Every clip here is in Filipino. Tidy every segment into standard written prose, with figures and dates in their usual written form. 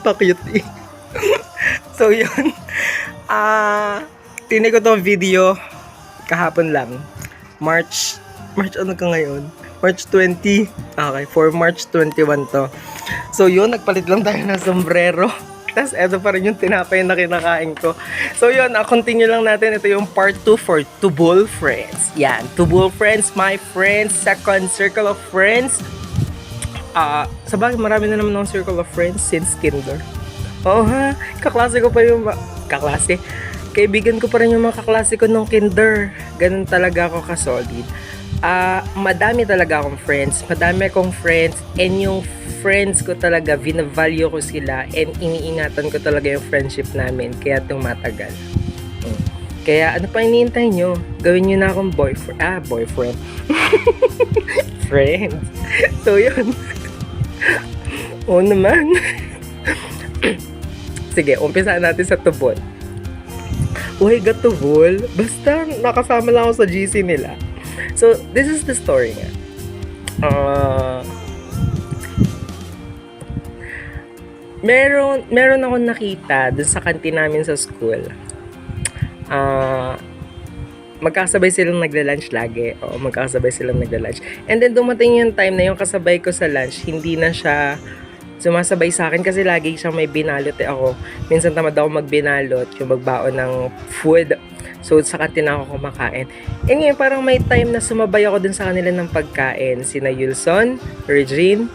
Pa-cute eh. So yun, tinig ko tong video kahapon lang. March ano ka ngayon? March 20. Okay, for March 21 to. So yun, nagpalit lang tayo ng sombrero. Tapos eto pa rin yung tinapay na kinakain ko. So yun, continue lang natin. Ito yung part 2 for Tubol Friends. Yan, Tubol Friends, my friends, second circle of friends. Sa bagay, marami na naman ng circle of friends since kinder. Oo ha, kaklase ko pa yung kaklase. Kaibigan ko pa rin yung mga kaklase ko nung kinder. Ganun talaga ako ka-solid. Madami talaga akong friends. Madami akong friends. And yung friends ko talaga, vinavalue ko sila. And iniingatan ko talaga yung friendship namin. Kaya tumatagal. Kaya ano pa iniintay nyo? Gawin nyo na akong boyfriend. Friends. So yun. Oo naman. Sige, umpisaan natin sa tubol. Uy, gatubol. Basta nakasama lang ako sa GC nila. So, this is the story nga. Meron akong nakita dun sa kantin namin sa school. Magkasabay silang nagla-lunch lagi. Oo, magkasabay silang nagla-lunch. And then dumating yung time na yung kasabay ko sa lunch, hindi na siya sumasabay sa akin kasi lagi siyang may binalot ako. Minsan tamad ako magbinalot, yung magbaon ng food. So, sa kantina ako kumakain. And ngayon, parang may time na sumabay ako dun sa kanila ng pagkain. Sina Yulson, Regine,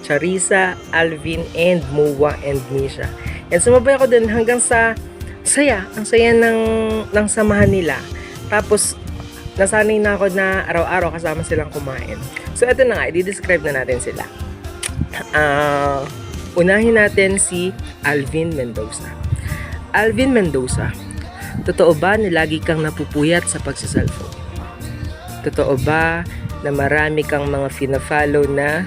Charissa, Alvin, and Muwa, and Misha. And sumabay ako dun hanggang sa saya. Ang saya ng samahan nila. Tapos, nasanay na ako na araw-araw kasama silang kumain. So, ito na nga, i-describe na natin sila. Unahin natin si Alvin Mendoza. Alvin Mendoza, totoo ba na lagi kang napupuyat sa pagsiselfone? Totoo ba na marami kang mga fina-follow na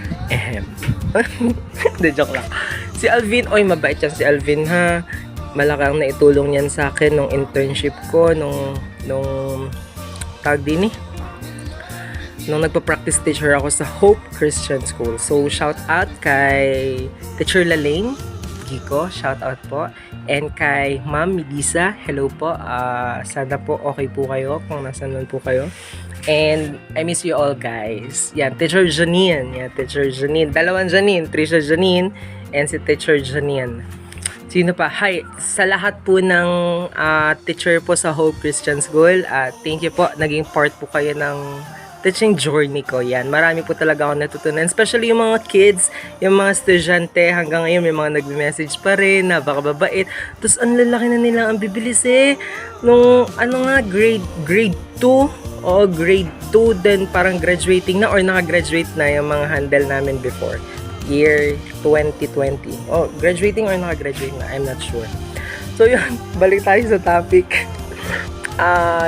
De joke lang. Si Alvin, oy mabait yan si Alvin ha. Malakang naitulong yan sa akin nung internship ko, nung tawag din nung nagpa-practice teacher ako sa Hope Christian School. So, shout out kay Teacher Lalaine Gico, shout out po. And kay Ma'am Midisa, hello po. Sana po okay po kayo kung nasan man po kayo. And I miss you all guys. Yan, Teacher Janine. Yan, Teacher Janine. Dalawang Janine. Trisha Janine and si Teacher Janine. Sino pa? Hi, sa lahat po ng teacher po sa Hope Christian School. Thank you po. Naging part po kayo ng teaching journey ko. Yan, marami po talaga ako natutunan. Especially yung mga kids, yung mga estudyante. Hanggang ngayon may mga nagme-message pa rin na baka babait. Tapos ang lalaki na nila, ang bibilis eh. Nung grade 2 o grade 2 then parang graduating na or naka-graduate na yung mga handle namin before. Year 2020. Oh, graduating or naka-graduate na? I'm not sure. So yun, balik tayo sa topic.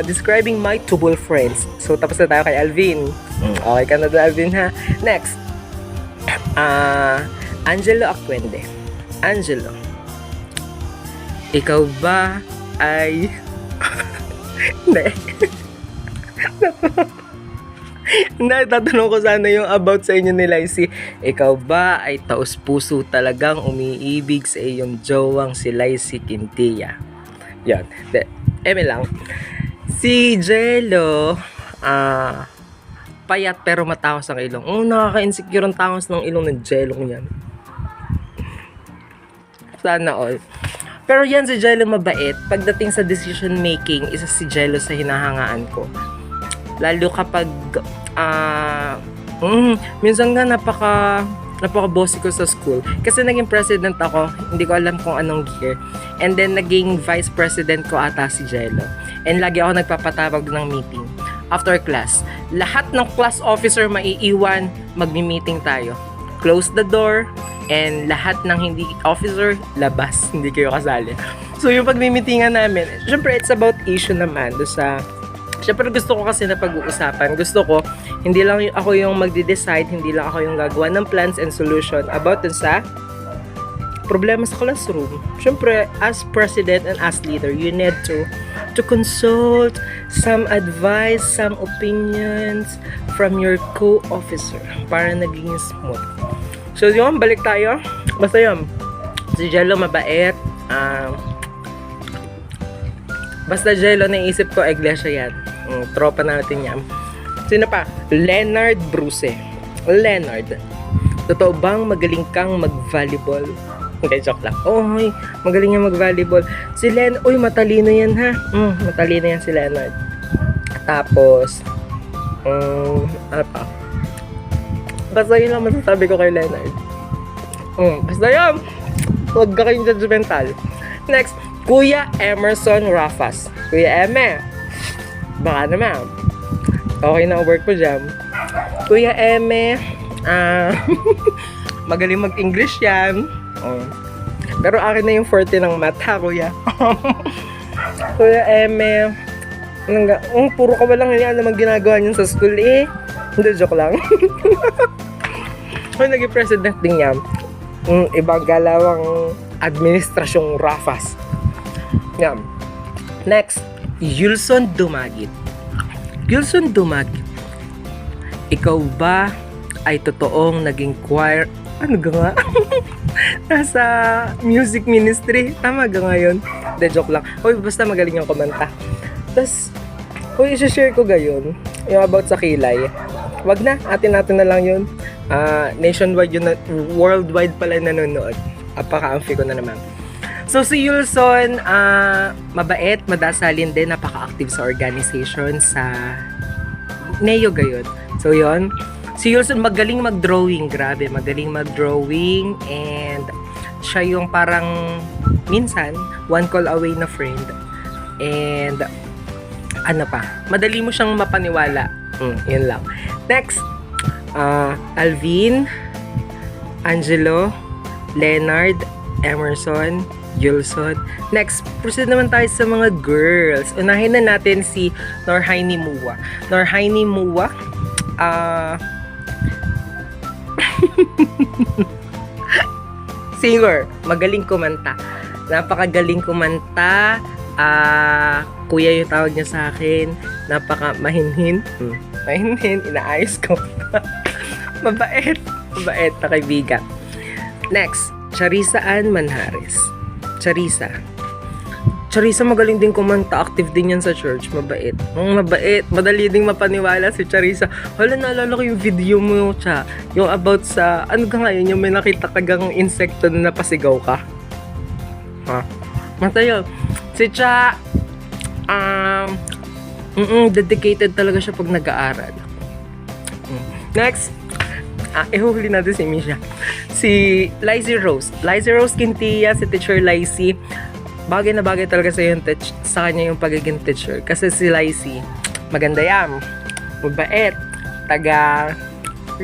Describing my Tubol friends. So tapos na tayo kay Alvin. Okay ka na doon, Alvin ha. Next. Angelo Acquende. Angelo, ikaw ba ay Tatanong ko sana yung about sa inyo ni Lacey. Ikaw ba ay taos-puso talagang umiibig sa iyong jowang si Lacey Quintilla? Yan. Lang. Si Jello, payat pero matangos ang ilong. Nakaka-insecure ang tangos ng ilong ng Jello niyan. Sana all. Pero yan, si Jello mabait. Pagdating sa decision making, isa si Jello sa hinahangaan ko. Lalo kapag minsan nga napaka-bossy ko sa school. Kasi naging president ako, hindi ko alam kung anong year. And then naging vice president ko ata si Jello. And lagi ako nagpapatawag ng meeting. After class, lahat ng class officer maiiwan, magmi-meeting tayo. Close the door, and lahat ng hindi officer, labas. Hindi kayo kasali. So yung pagmi-meetingan namin, syempre it's about issue naman. Siyempre gusto ko kasi na pag-uusapan. Gusto ko, hindi lang ako yung magde-decide, hindi lang ako yung gagawa ng plans and solution about dun sa problema sa classroom, syempre, as president and as leader, you need to consult some advice, some opinions from your co-officer para naging smooth. So, yun, balik tayo. Basta yun, si Jello mabait. Basta Jello, naisip ko, iglesia yan. Tropa natin yan. Sino pa? Leonard Bruce. Leonard, totoo bang magaling kang mag-volleyball? Okay, joke lang. Oy, magaling yan mag-volleyball. Si Len, uy, matalino yan ha. Matalino yan si Leonard. Tapos, ano pa? Basta yun lang masasabi ko kay Leonard. Basta yun. Huwag ka kayong judgmental. Next, Kuya Emerson Rafas. Kuya Eme, baka naman. Okay na ang work ko dyan. Kuya Eme, magaling mag-English yan. Pero akin na yung forte ng math ha, kuya. Kuya Eme, puro ka ba lang yan naman ginagawa niyan sa school eh. Hindi, joke lang. Kung naging president din yan, ibang galawang administrasyong Rafas. Yan. Next, Yulson Dumagit. Yulson Dumagit, ikaw ba ay totoong naging choir? Ano ga nga? Nasa music ministry. Tama ga ngayon? De, joke lang. Hoy, basta magaling yung kumanta. Tapos, hoy, isi-share ko gayon. Yung about sa kilay. Wag na, atin na lang yun. Nationwide yun, worldwide pala nanonood. Apaka-amfi ko na naman. So, si Yulson, mabait, madasalin din, napaka-active sa organization, sa Neo gayon. So, yon. Si Yulson magaling mag-drawing, grabe, magaling mag-drawing, and siya yung parang minsan, one call away na friend. And, ano pa, madali mo siyang mapaniwala. Yun lang. Next, Alvin, Angelo, Leonard, Emerson, Yulson. Next, proceed naman tayo sa mga girls. Unahin na natin si Norhaini Mua. Norhaini Mua, singer, magaling kumanta. Napakagaling kumanta. Kuya yung tawag niya sa akin. Napaka mahinhin. Mahinhin, inaayos ko. Mabait na kaibigan. Next, Charissa Ann Manhares. Charissa, magaling din kumanta, active din yan sa church, mabait. Mabait, madali ding mapaniwala si Charissa. Hala, naalala ko yung video mo, Cha. Yung about sa, ano ka ngayon, yung may nakita kagang insekto na napasigaw ka. Matayo. Si Cha, dedicated talaga siya pag nag-aaral. Next, ihuli natin si Misha. Si Lizzie Rose. Lizzie Rose Quintilla, si Teacher Lizzie. Bagay na bagay talaga sa kanya yung pagiging teacher. Kasi si Lizzie, maganda yan. Mabait. Taga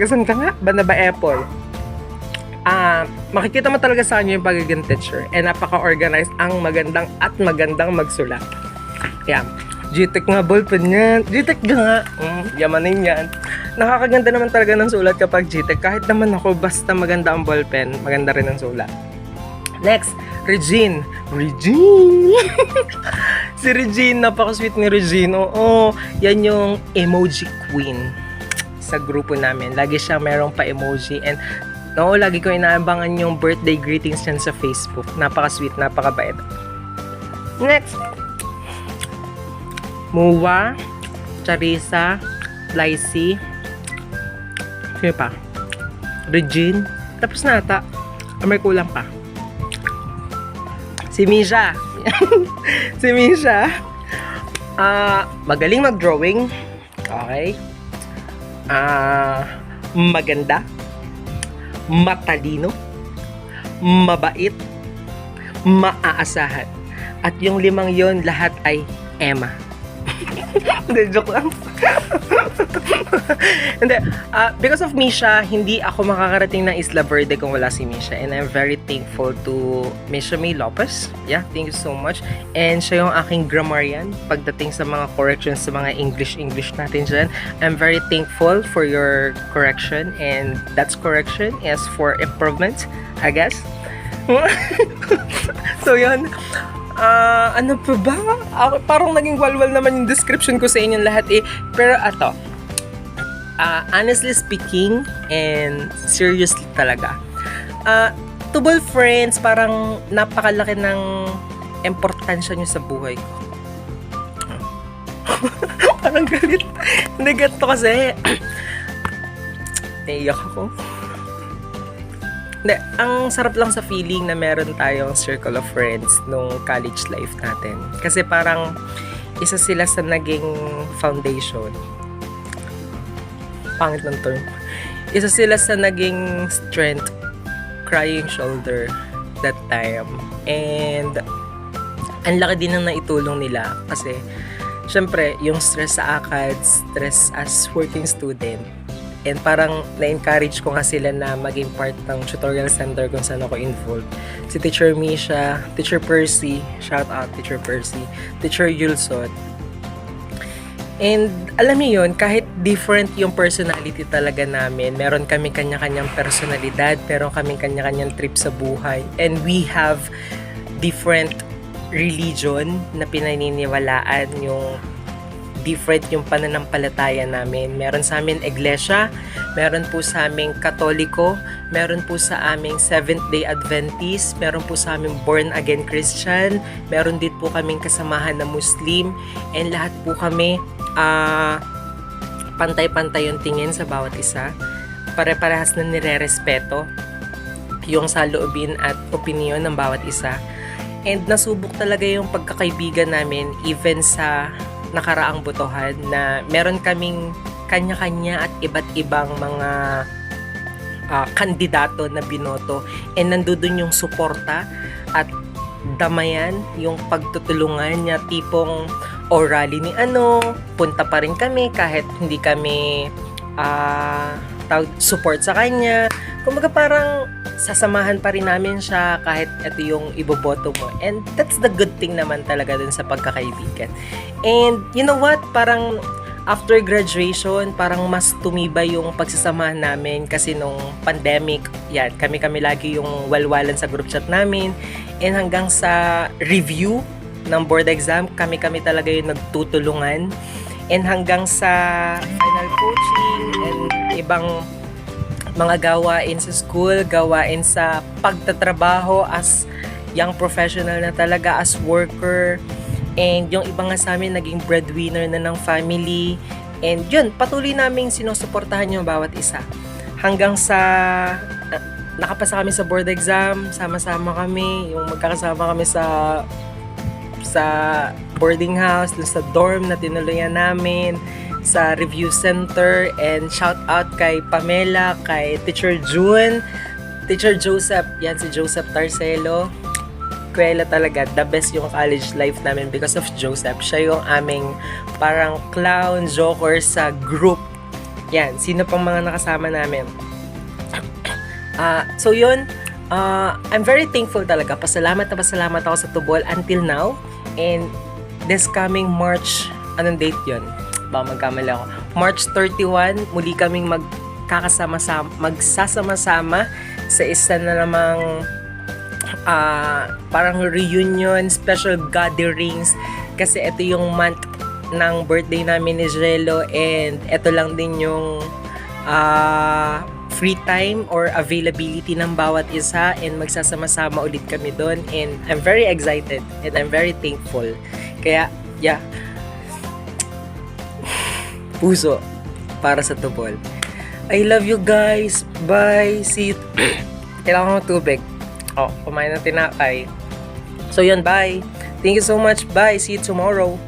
saan ka nga? Banda ba Apple? Makikita mo talaga sa kanya yung pagiging teacher. And napaka-organized, ang magandang magsulat. Yan. GTEC nga ballpen yan. GTEC nga. Yamanin yan. Nakakaganda naman talaga ng sulat kapag GTEC. Kahit naman ako, basta maganda ang ballpen, maganda rin ang sulat. Next, Regine. Si Regine, napaka-sweet ni Regine. Oo, yan yung emoji queen sa grupo namin. Lagi siya merong pa-emoji. And lagi ko inaabangan yung birthday greetings niyan sa Facebook. Napaka-sweet, napaka-bait. Next, Mua, Charissa, Lizzie, sino pa? Regine. Tapos na ata. May kulang pa. Si Misha. Si Misha. Magaling mag-drawing. Okay. Maganda. Matalino. Mabait. Maaasahan. At yung 5 yon lahat ay Emma. Hindi, joke lang. Hindi, because of Misha, hindi ako makakarating ng Isla Verde kung wala si Misha. And I'm very thankful to Misha May Lopez. Yeah, thank you so much. And siya yung aking grammarian pagdating sa mga corrections sa mga English natin dyan. I'm very thankful for your correction. And that's correction is for improvement, I guess. So yun, ano pa ba? Parang naging walwal naman yung description ko sa inyong lahat eh. Pero ato, honestly speaking and seriously talaga, Tubol friends, parang napakalaki ng importansya nyo sa buhay ko. Parang galit. Hindi, ganito kasi. Naiyak ako. Hindi, ang sarap lang sa feeling na meron tayong circle of friends nung college life natin. Kasi parang isa sila sa naging foundation. Pangit ng term. Isa sila sa naging strength, crying shoulder that time. And ang laki din ng naitulong nila kasi syempre yung stress sa ACAD, stress as working student. And parang na-encourage ko nga sila na maging part ng tutorial center kung saan ako involved. Si Teacher Misha, Teacher Percy, shout out Teacher Percy, Teacher Yulsot. And alam niyo yun, kahit different yung personality talaga namin, meron kami kanya-kanyang personalidad, meron kami kanya-kanyang trip sa buhay. And we have different religion na pinaniniwalaan, yung different yung pananampalataya namin. Meron sa amin iglesia, meron po sa aming Katoliko, meron po sa aming Seventh-day Adventist, meron po sa aming born again Christian, meron din po kaming kasamahan na Muslim, and lahat po kami pantay-pantay yung tingin sa bawat isa. Pare-parehas na nire-respeto yung saloobin at opinion ng bawat isa. And nasubok talaga yung pagkakaibigan namin even sa nakaraang botohan na meron kaming kanya-kanya at iba't ibang mga kandidato na binoto, and nandun yung suporta at damayan, yung pagtutulungan niya, tipong rally ni punta pa rin kami kahit hindi kami support sa kanya. Kumbaga parang sasamahan pa rin namin siya kahit ito yung iboboto mo. And that's the good thing naman talaga dun sa pagkakaibigan. And you know what? Parang after graduation, parang mas tumibay yung pagsasamahan namin kasi nung pandemic, yan, kami-kami lagi yung walwalan sa group chat namin. And hanggang sa review ng board exam, kami-kami talaga yung nagtutulungan. And hanggang sa final coaching and ibang mga gawain sa school, gawain sa pagtatrabaho as young professional na talaga, as worker. And yung iba nga sa amin naging breadwinner na ng family. And yun, patuloy naming sinusuportahan yung bawat isa. Hanggang sa nakapasa kami sa board exam, sama-sama kami, yung magkakasama kami sa boarding house, dun sa dorm na tinuluyan namin, sa review center. And shout out kay Pamela, kay Teacher June, Teacher Joseph, yan si Joseph Tarcelo. Kuwela talaga, the best yung college life namin because of Joseph. Siya yung aming parang clown, joker sa group. Yan, sino pang mga nakasama namin. So yun, I'm very thankful talaga. Pasalamat ako sa Tubol until now. And this coming March, anong date yun? Baka magkamali ako. March 31, muli kaming magsasama-sama sa isa na namang parang reunion, special gatherings. Kasi ito yung month ng birthday namin ni Jello, and ito lang din yung free time or availability ng bawat isa, and magsasama-sama ulit kami doon. And I'm very excited and I'm very thankful. Kaya, yeah, puso para sa Tubol. I love you guys. Bye. See you. Kailangan ko tubig. Kumain ng tinapay. So yun, bye. Thank you so much. Bye. See you tomorrow.